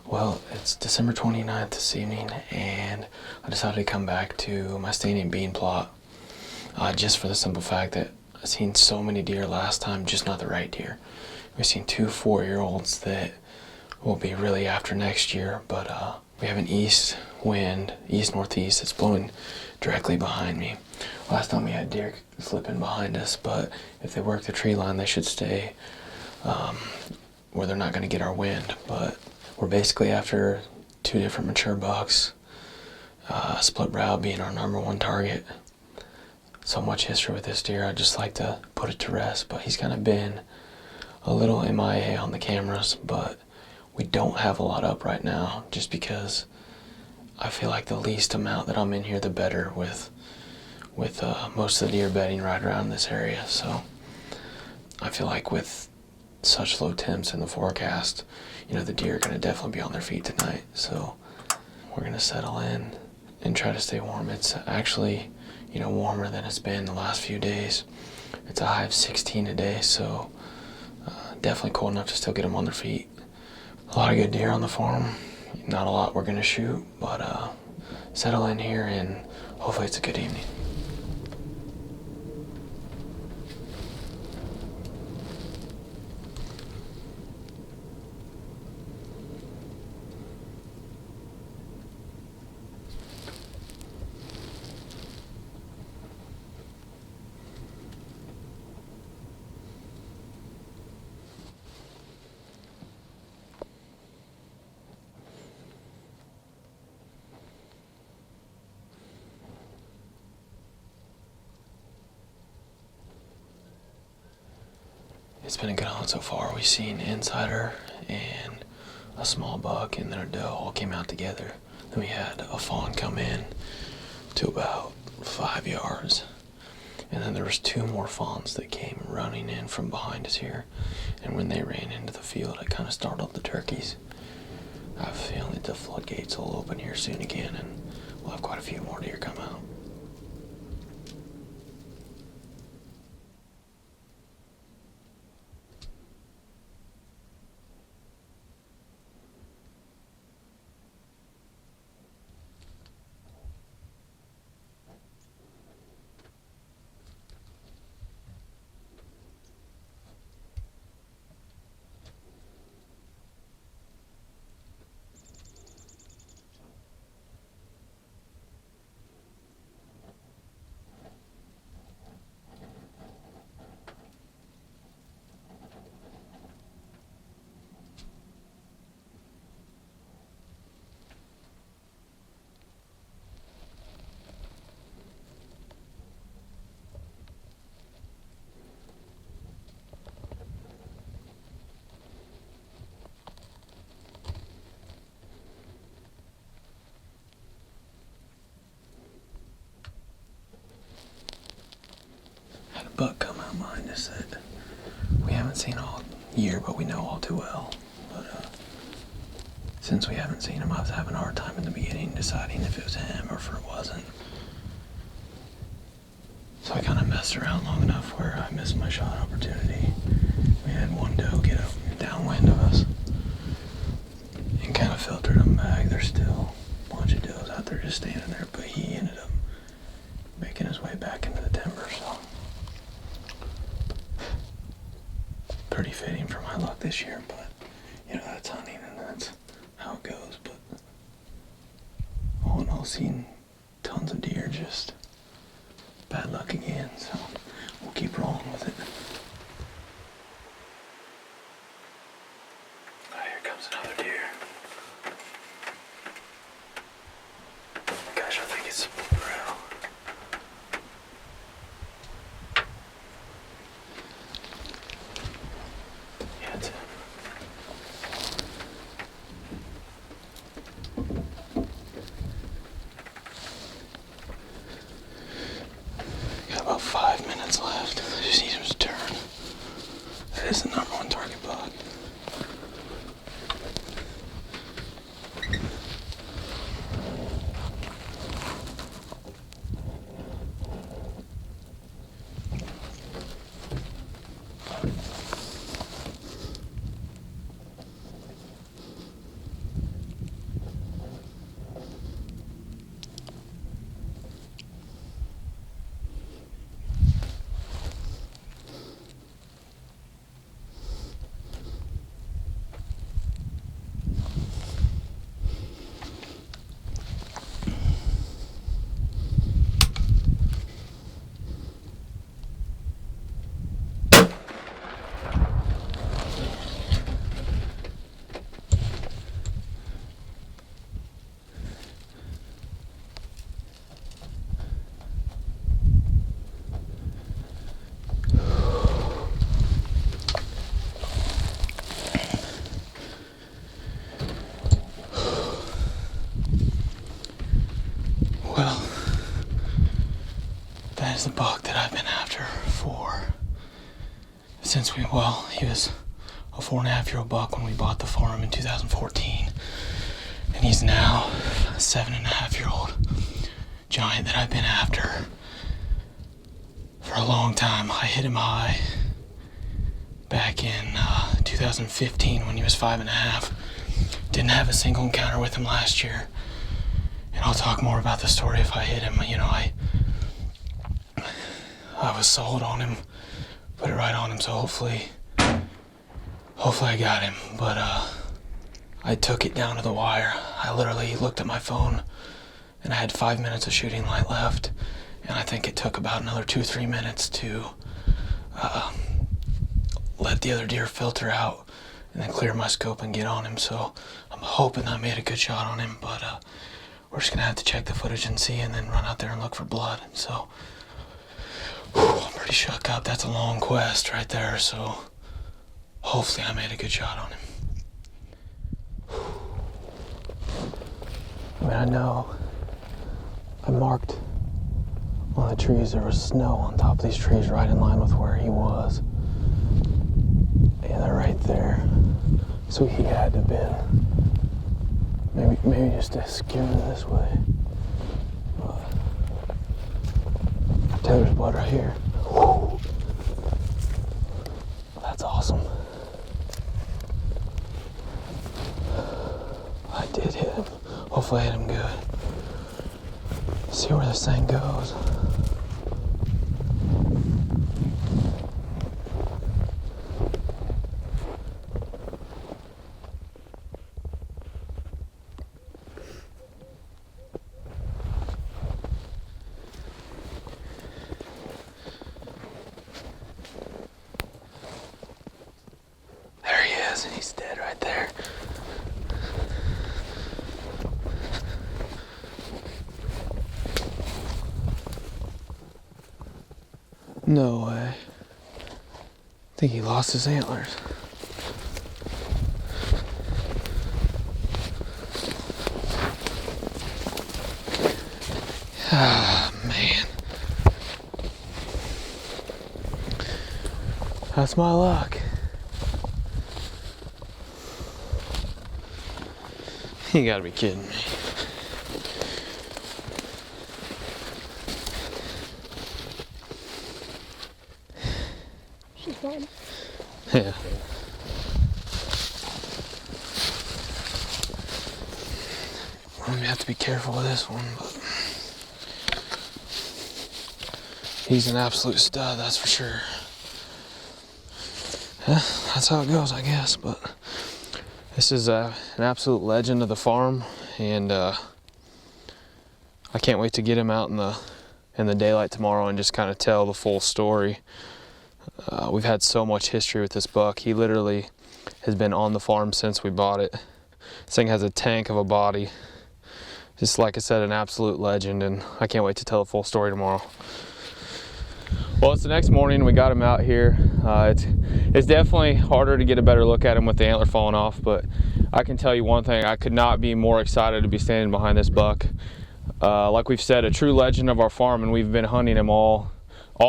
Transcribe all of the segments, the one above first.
Well, it's December 29th this evening, and I decided to come back to my standing bean plot just for the simple fact that I've seen so many deer last time, just not the right deer. We've seen 2 4-year-olds that will be really after next year, but we have an east wind, east-northeast, that's blowing directly behind me. Last time we had deer slipping behind us, but if they work the tree line, they should stay where they're not going to get our wind. But we're basically after 2 different mature bucks, split brow being our #1 target. So much history with this deer, I'd just like to put it to rest, but he's kind of been a little MIA on the cameras, but we don't have a lot up right now just because I feel like the least amount that I'm in here, the better with most of the deer bedding right around this area. So I feel like with such low temps in the forecast, the deer are going to definitely be on their feet tonight. So we're going to settle in and try to stay warm. It's actually, warmer than it's been the last few days. It's a high of 16 today, so definitely cold enough to still get them on their feet. A lot of good deer on the farm. Not a lot we're going to shoot, but settle in here and hopefully it's a good evening. It's been a good hunt so far. We've seen insider and a small buck and then a doe all came out together. Then we had a fawn come in to about 5 yards. And then there was 2 more fawns that came running in from behind us here. And when they ran into the field, it kind of startled the turkeys. I have a feeling that the floodgates will open here soon again and we'll have quite a few more deer come out. Buck come out behind us that we haven't seen all year, but we know all too well. But since we haven't seen him, I was having a hard time in the beginning deciding if it was him or if it wasn't. So I kind of messed around long enough where I missed my shot opportunity. We had one doe get up downwind of us and kind of filtered him back. There's still a bunch of does out there just standing there, but he ended up making his way back into the timber, so pretty fitting for my luck this year, but that's hunting and that's how it goes. But all in all, seen tons of deer, just bad luck again, so we'll keep rolling with it. Oh, here comes another deer. Gosh, I think it's a brow. Yeah, it's got about 5 minutes left. I just need him to turn. That is the #1 target buck. the buck that I've been after he was a 4.5-year-old buck when we bought the farm in 2014. And he's now a 7.5-year-old giant that I've been after for a long time. I hit him high back in 2015 when he was 5.5. Didn't have a single encounter with him last year. And I'll talk more about the story if I hit him. You know, I was sold on him, put it right on him, so hopefully I got him. But I took it down to the wire. I literally looked at my phone and I had 5 minutes of shooting light left. And I think it took about another 2-3 minutes to let the other deer filter out and then clear my scope and get on him. So I'm hoping I made a good shot on him, but we're just gonna have to check the footage and see, and then run out there and look for blood. So I'm pretty shook up. That's a long quest right there, so hopefully I made a good shot on him. I mean, I know I marked on the trees, there was snow on top of these trees right in line with where he was. And they're right there. So he had to have been maybe just skimming this way. There's blood right here. Whew. That's awesome. I did hit him. Hopefully I hit him good. See where this thing goes. There he is, and he's dead right there. No way. I think he lost his antlers. Ah, man. That's my luck. You gotta be kidding me. She's fine. Yeah. I'm gonna have to be careful with this one, but he's an absolute stud, that's for sure. Yeah, that's how it goes, I guess, but this is an absolute legend of the farm, and I can't wait to get him out in the daylight tomorrow and just kind of tell the full story. We've had so much history with this buck. He literally has been on the farm since we bought it. This thing has a tank of a body. Just like I said, an absolute legend, and I can't wait to tell the full story tomorrow. Well, it's the next morning. We got him out here. It's definitely harder to get a better look at him with the antler falling off, but I can tell you one thing, I could not be more excited to be standing behind this buck. Like we've said, a true legend of our farm, and we've been hunting him all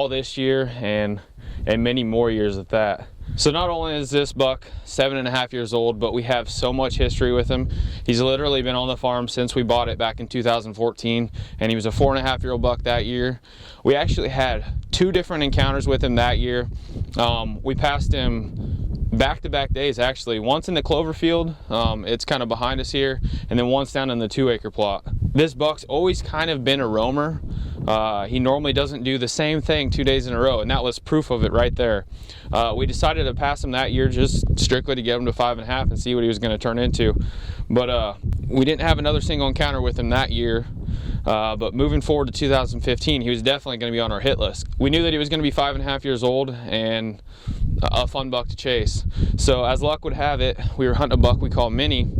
this year and many more years at that. So not only is this buck 7.5 years old, but we have so much history with him. He's literally been on the farm since we bought it back in 2014, and he was a 4.5-year-old buck that year. We actually had 2 different encounters with him that year. We passed him back-to-back days, actually. Once in the clover field, it's kind of behind us here, and then once down in the 2-acre plot. This buck's always kind of been a roamer. He normally doesn't do the same thing 2 days in a row, and that was proof of it right there. We decided to pass him that year just strictly to get him to 5.5 and see what he was going to turn into. But we didn't have another single encounter with him that year. But moving forward to 2015, he was definitely going to be on our hit list. We knew that he was going to be 5.5 years old and a fun buck to chase. So as luck would have it, we were hunting a buck we call Minnie,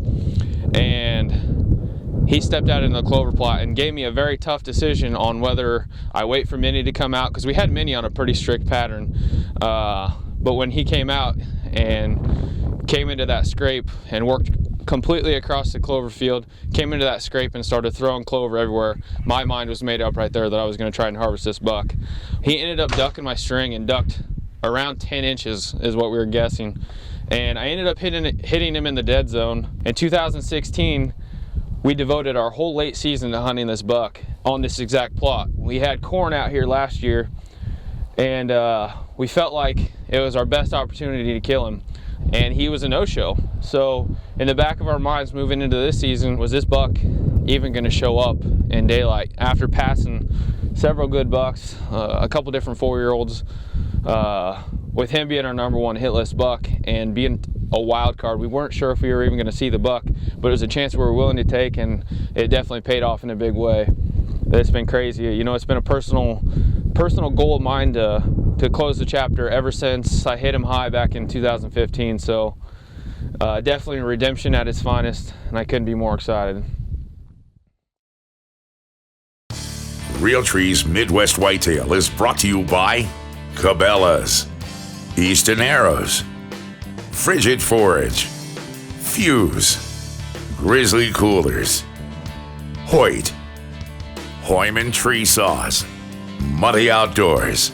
and he stepped out in the clover plot and gave me a very tough decision on whether I wait for Minnie to come out, because we had Minnie on a pretty strict pattern. But when he came out and came into that scrape and worked completely across the clover field, came into that scrape and started throwing clover everywhere. My mind was made up right there that I was going to try and harvest this buck. He ended up ducking my string and ducked around 10 inches is what we were guessing. And I ended up hitting him in the dead zone. In 2016, we devoted our whole late season to hunting this buck on this exact plot. We had corn out here last year, and we felt like it was our best opportunity to kill him, and he was a no-show. So in the back of our minds moving into this season, was this buck even going to show up in daylight? After passing several good bucks, a couple different 4-year-olds, with him being our #1 hit list buck and being a wild card, we weren't sure if we were even going to see the buck, but it was a chance we were willing to take, and it definitely paid off in a big way. It's been crazy. You know, it's been a personal goal of mine to close the chapter ever since I hit him high back in 2015. So definitely redemption at its finest, and I couldn't be more excited. Realtree's Midwest Whitetail is brought to you by Cabela's, Easton Arrows, Frigid Forage, Fuse, Grizzly Coolers, Hoyt, Hoyman Tree Saws, Muddy Outdoors,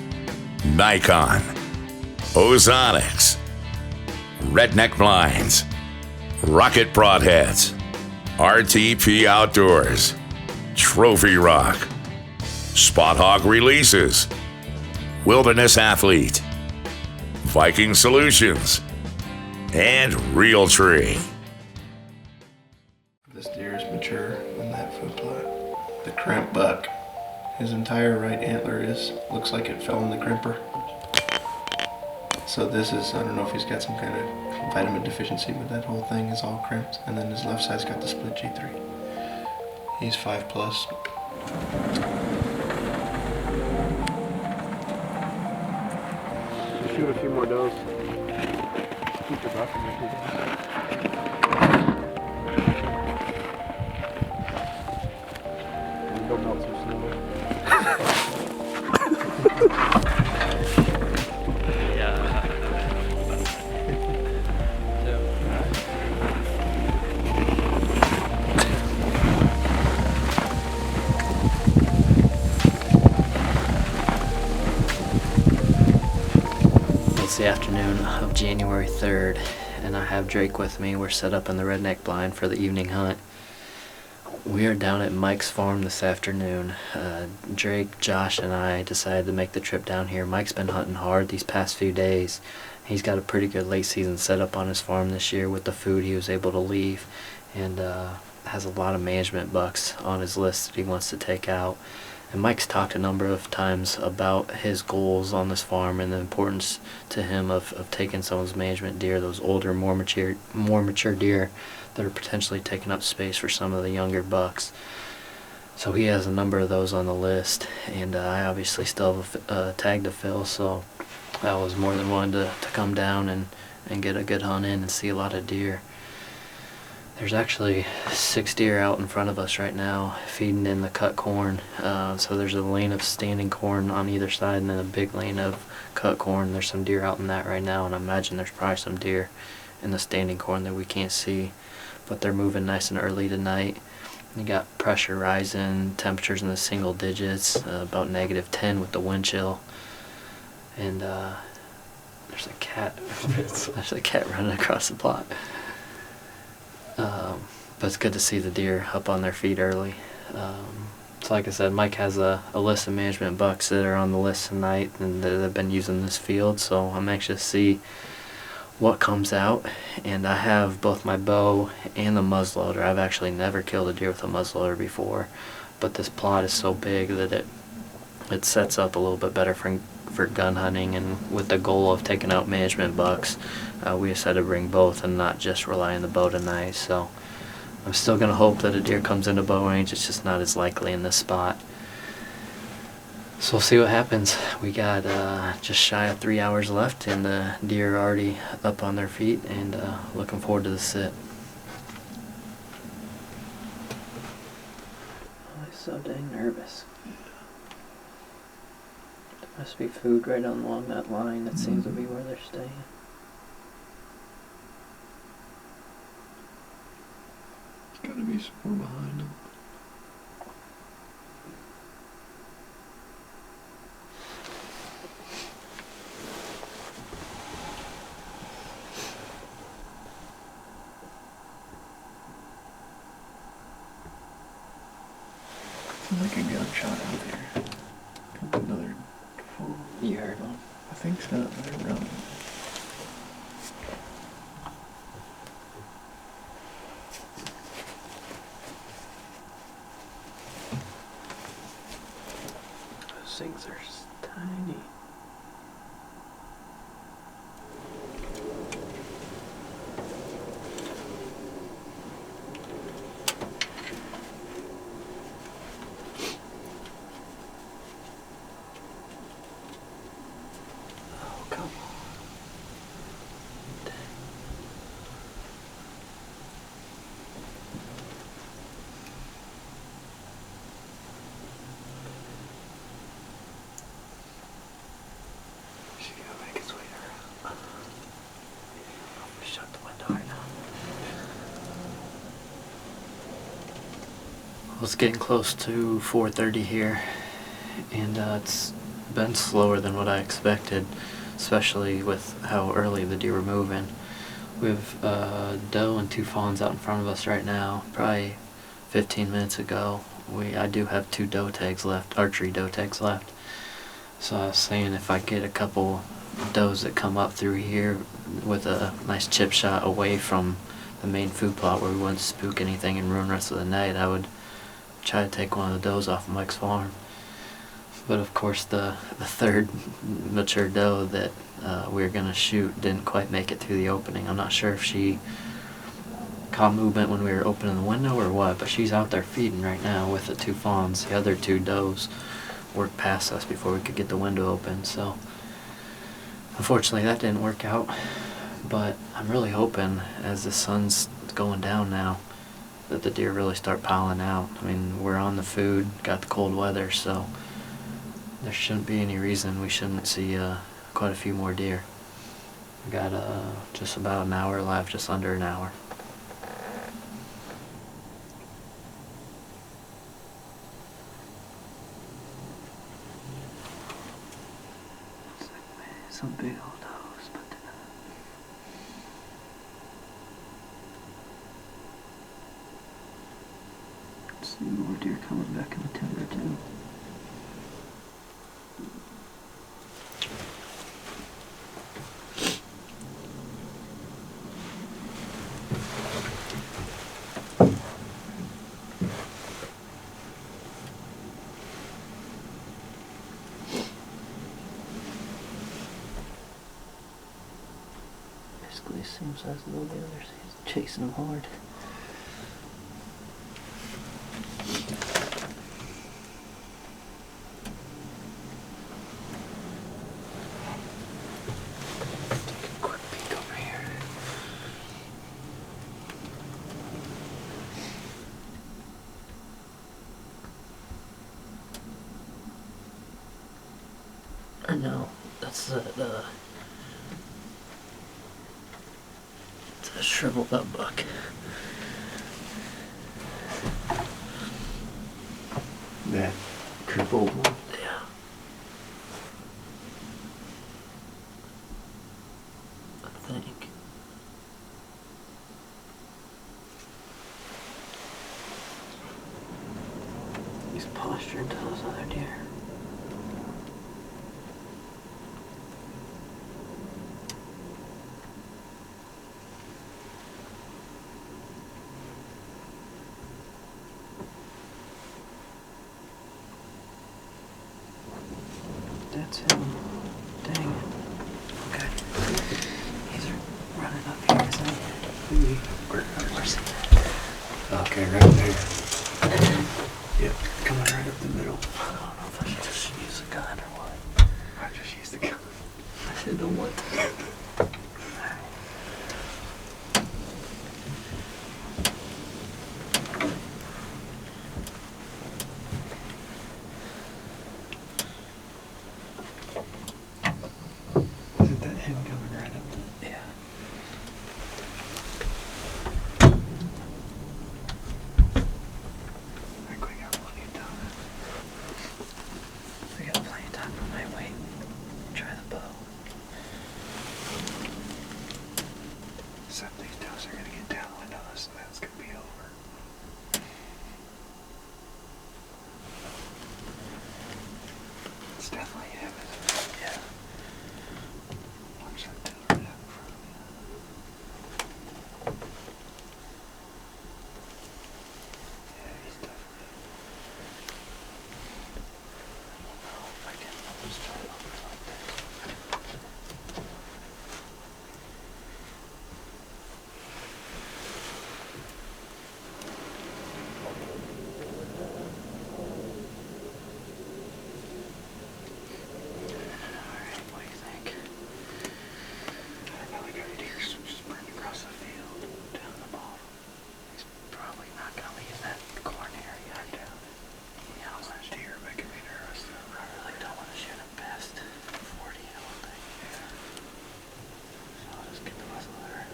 Nikon, Ozonics, Redneck Blinds, Rocket Broadheads, RTP Outdoors, Trophy Rock, Spot Hog Releases, Wilderness Athlete, Viking Solutions, and Realtree. This deer is mature in that foot plot. The crimp buck, his entire right antler looks like it fell in the crimper. So this is, I don't know if he's got some kind of vitamin deficiency, but that whole thing is all crimped. And then his left side's got the split G3. He's 5+. Shoot a few more does. Keep your buck in there. And don't melt too slow. It's the afternoon of January 3rd, and I have Drake with me. We're set up in the redneck blind for the evening hunt. We are down at Mike's farm this afternoon. Drake, Josh, and I decided to make the trip down here. Mike's been hunting hard these past few days. He's got a pretty good late season setup on his farm this year with the food he was able to leave, and has a lot of management bucks on his list that he wants to take out. And Mike's talked a number of times about his goals on this farm and the importance to him of taking some of his management deer, those older, more mature deer that are potentially taking up space for some of the younger bucks. So he has a number of those on the list, and I obviously still have a tag to fill, so I was more than willing to come down and get a good hunt in and see a lot of deer. There's actually 6 deer out in front of us right now feeding in the cut corn. So there's a lane of standing corn on either side and then a big lane of cut corn. There's some deer out in that right now, and I imagine there's probably some deer in the standing corn that we can't see. But they're moving nice and early tonight. You got pressure rising, temperatures in the single digits, about -10 with the wind chill. And there's a cat. There's a cat running across the plot. But it's good to see the deer up on their feet early. So like I said, Mike has a list of management bucks that are on the list tonight and that have been using this field, so I'm anxious to see what comes out. And I have both my bow and the muzzleloader. I've actually never killed a deer with a muzzleloader before, but this plot is so big that it sets up a little bit better for gun hunting, and with the goal of taking out management bucks, we decided to bring both and not just rely on the bow tonight. So I'm still going to hope that a deer comes into bow range. It's just not as likely in this spot. So we'll see what happens. We got just shy of 3 hours left, and the deer are already up on their feet, and looking forward to the sit. Oh, he's so dang nervous. There must be food right along that line. That seems to be where they're staying. Gotta be some more behind him. Like a gunshot out there. Comes another full. You heard one? I think so. They're running. Those things are tiny. Oh, come on. She gotta make its way around. Shut the window right now. Well, it's getting close to 4:30 here, and it's been slower than what I expected, especially with how early the deer were moving. We have a doe and 2 fawns out in front of us right now. Probably 15 minutes ago, I do have 2 doe tags left, archery doe tags left. So I was saying if I get a couple does that come up through here with a nice chip shot away from the main food plot where we wouldn't spook anything and ruin the rest of the night, I would try to take one of the does off of Mike's farm. But of course the third mature doe that we were going to shoot didn't quite make it through the opening. I'm not sure if she caught movement when we were opening the window or what, but she's out there feeding right now with the 2 fawns. The other 2 does worked past us before we could get the window open, so unfortunately that didn't work out. But I'm really hoping as the sun's going down now that the deer really start piling out. I mean, we're on the food, got the cold weather, so there shouldn't be any reason we shouldn't see quite a few more deer. We got just about an hour left, just under an hour. Some big old does, but see more deer coming back in the timber too. Basically seems as though the other is chasing him hard. Take a quick peek over here. Or no, that's the it's a shriveled up buck. That crippled one. Yeah. I think. He's posturing to those other deer. That's him. Dang it. Okay. He's running up here, isn't he? Where's he? Okay, right there. Yep, coming right up the middle. I don't know if I should just use a gun or what. I just used the gun. I should know what. Isn't that him coming right up the... Yeah. Some of these does are gonna get downwind on us, and that's gonna be over. It's definitely him, isn't it? Yeah. Watch that tail right out in front of me. Yeah, he's definitely. I don't know if I can just try it over like this. Alright, what do you think? I know we got a deer sprinting across the field down the bottom. He's probably not gonna leave that corn area down. Yeah, that deer making me nervous though. I really don't want to shoot him past 40, I don't think. Yeah. So I'll just get the muzzleloader.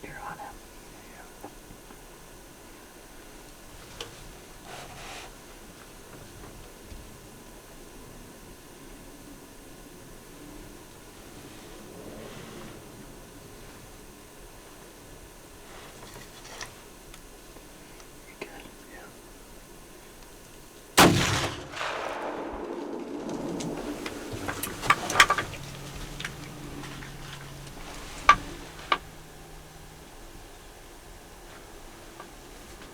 You're on him. Yeah. You good? Yeah.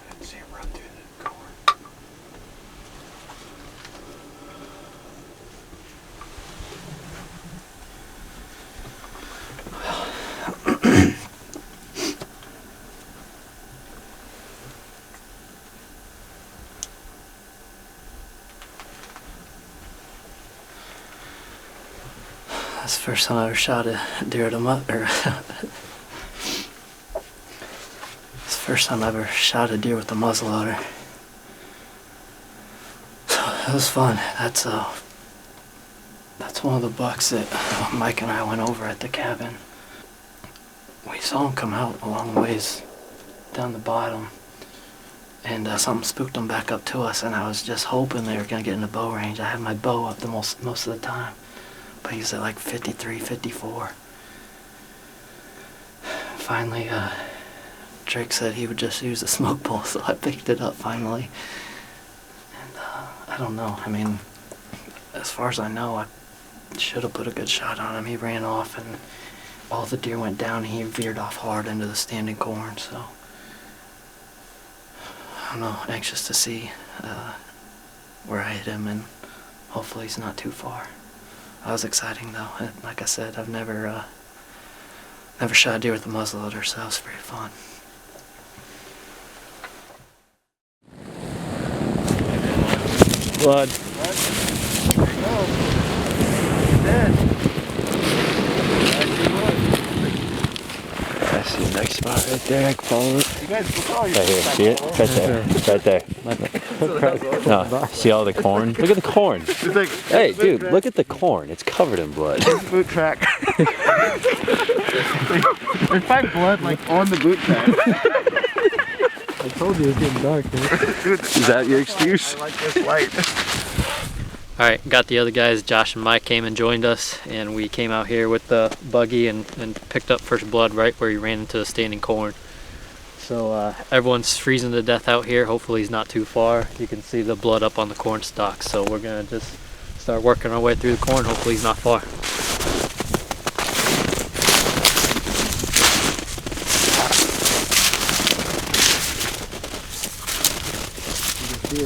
I didn't see him run through the corn. That's the first time I ever shot a deer at a It's the first time I ever shot a deer with a muzzleloader. So it was fun. That's one of the bucks that Mike and I went over at the cabin. We saw him come out a long ways down the bottom, and something spooked him back up to us, and I was just hoping they were gonna get in the bow range. I had my bow up the most of the time, but he was at like 53, 54. Finally, Drake said he would just use a smoke pole, so I picked it up finally. And I don't know, I mean, as far as I know, I should have put a good shot on him. He ran off and all the deer went down and he veered off hard into the standing corn, so I don't know, anxious to see where I hit him, and hopefully he's not too far. That was exciting though. Like I said, I've never shot a deer with a muzzleloader, so that was very fun. Blood. I see a nice spot right there. I can follow it. You guys, what's all Right here. See it? Right there. Right there. No, see all the corn? Look at the corn. Hey, dude, look at the corn. It's covered in blood. boot track. There's find blood like on the boot track. I told you it was getting dark, man. Is that your excuse? I like this light. Alright, got the other guys, Josh and Mike came and joined us, and we came out here with the buggy and picked up first blood right where he ran into the standing corn. So everyone's freezing to death out here. Hopefully he's not too far. You can see the blood up on the corn stalks, so we're gonna just start working our way through the corn. Hopefully he's not far. Pretty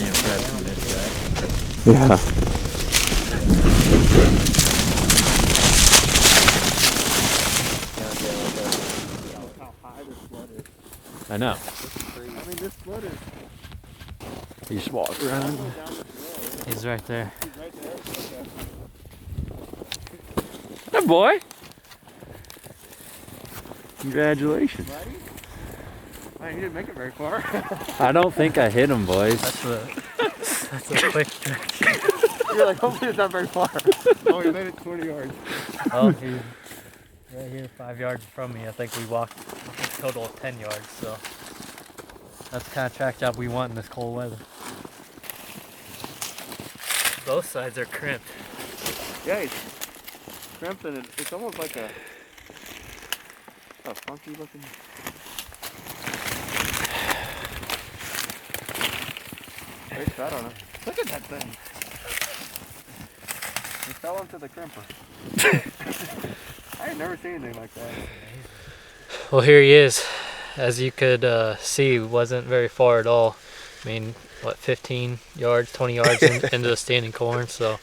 impressive, this guy. Yeah. I know. I mean, this flood is. You just walk around. He's right there. He's right there. Okay. Good boy. Congratulations. Man, he didn't make it very far. I don't think I hit him, boys. That's a quick trick. You're like, hopefully it's not very far. Oh, he made it 20 yards. Oh, he's right here 5 yards from me. I think we walked a total of 10 yards, so that's the kind of track job we want in this cold weather. Both sides are crimped. Yeah, he's crimped and it's almost like a funky looking. Great shot on him. Look at that thing. He fell into the crimper. I had never seen anything like that. Well, here he is. As you could see, wasn't very far at all. I mean, what, 15 yards, 20 yards into the standing corn. So,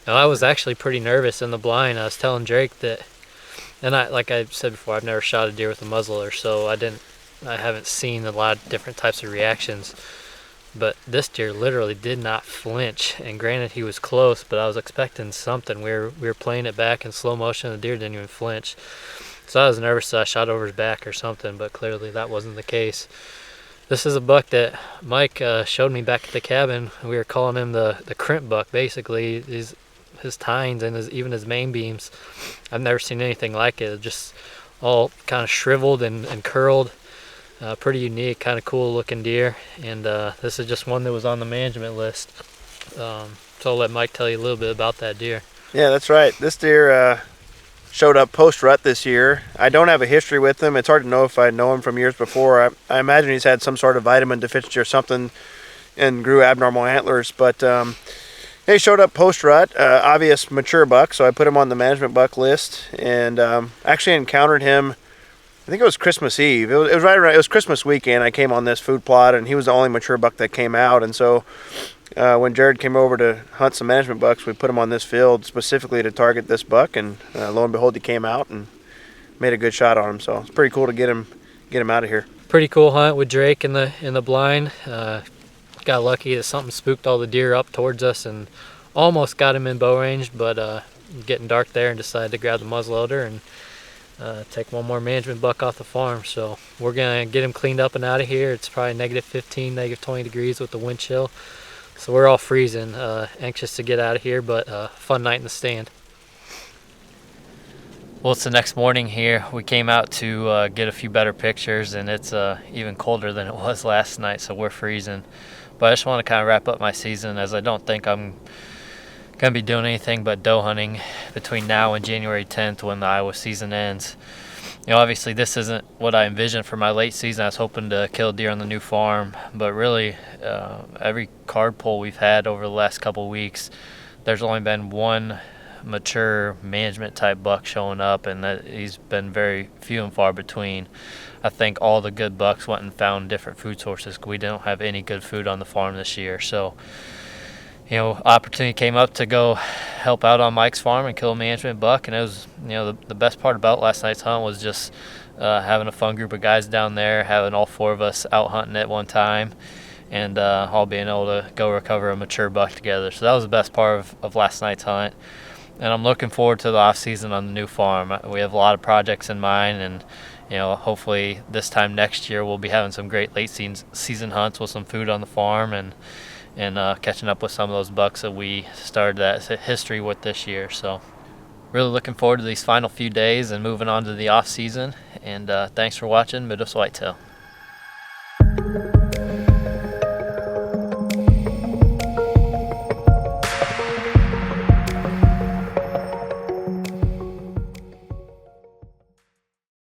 I was actually pretty nervous in the blind. I was telling Drake that, and like I said before, I've never shot a deer with a muzzleloader, so I haven't seen a lot of different types of reactions. But this deer literally did not flinch. And granted, he was close, but I was expecting something. We were playing it back in slow motion. The deer didn't even flinch. So I was nervous that I shot over his back or something, but clearly that wasn't the case. This is a buck that Mike showed me back at the cabin. We were calling him the crimp buck, basically. His tines and even his main beams, I've never seen anything like it. Just all kind of shriveled and curled. Pretty unique, kind of cool looking deer. And this is just one that was on the management list. So I'll let Mike tell you a little bit about that deer. Yeah, that's right. This deer showed up post-rut this year. I don't have a history with him. It's hard to know if I know him from years before. I imagine he's had some sort of vitamin deficiency or something and grew abnormal antlers. But he showed up post-rut, obvious mature buck, so I put him on the management buck list. And actually encountered him, I think it was Christmas Eve. It was Christmas weekend. I came on this food plot, and he was the only mature buck that came out. And so when Jared came over to hunt some management bucks, we put him on this field specifically to target this buck, and lo and behold, he came out and made a good shot on him. So it's pretty cool to get him out of here. Pretty cool hunt with Drake in the blind. Got lucky that something spooked all the deer up towards us and almost got him in bow range, but getting dark there and decided to grab the muzzleloader and take one more management buck off the farm. So we're gonna get him cleaned up and out of here. It's probably -15, -20 degrees with the wind chill. So we're all freezing, anxious to get out of here, but fun night in the stand. Well, it's the next morning here. We came out to get a few better pictures, and it's even colder than it was last night, so we're freezing. But I just want to kind of wrap up my season, as I don't think I'm going to be doing anything but doe hunting between now and January 10th when the Iowa season ends. Obviously this isn't what I envisioned for my late season. I was hoping to kill deer on the new farm, but really every card pull we've had over the last couple of weeks, there's only been one mature management type buck showing up, and that he's been very few and far between. I think all the good bucks went and found different food sources. We don't have any good food on the farm this year, so opportunity came up to go help out on Mike's farm and kill a management buck, and it was, the best part about last night's hunt was just having a fun group of guys down there, having all four of us out hunting at one time, and all being able to go recover a mature buck together. So that was the best part of last night's hunt, and I'm looking forward to the off season on the new farm. We have a lot of projects in mind, and hopefully this time next year we'll be having some great late season hunts with some food on the farm and catching up with some of those bucks that we started that history with this year. So really looking forward to these final few days and moving on to the off season. And thanks for watching Midwest Whitetail.